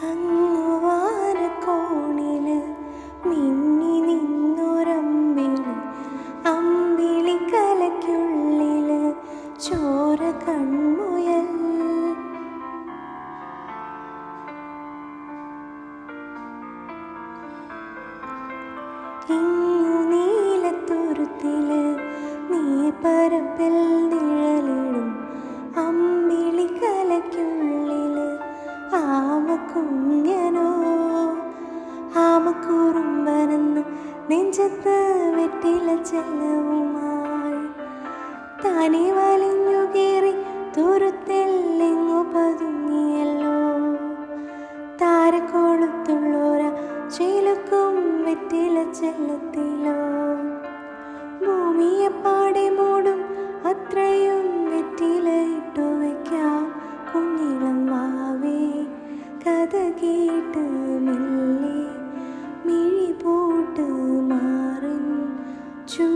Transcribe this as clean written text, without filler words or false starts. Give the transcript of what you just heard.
അങ്ങുവാനക്കോണില് മിന്നി നിന്നൊരമ്പിളി, അമ്പിളി കലയ്ക്കുള്ളില് ചോര കൺമുയൽ. ഇങ്ങു നീലത്തുരുത്തില് നീർപ്പരപ്പിൽ നിഴലിടും അമ്പിളി കലയ്ക്കുള്ളില് ആമക്കുഞ്ഞനോ. ആമക്കുറുമ്പനെന്ന് നെഞ്ചത്ത് വെറ്റില ചെല്ലവുമായി താനെ വലിഞ്ഞു കയറി തുരുത്തെല്ലെങ്ങു പതുങ്ങിയല്ലോ. താരക്കോളത്തുള്ളോര ചേലക്കും വെറ്റില ചെല്ലത്തിലോ. ഭൂമിയെപ്പാടെ മൂടും അത്രയും വെറ്റില ഇട്ടു വയ്ക്കാം കുഞ്ഞിളം വാവേ. കഥ കേട്ട് മെല്ലെ മിഴി പൂട്ട് മാറും ചൂ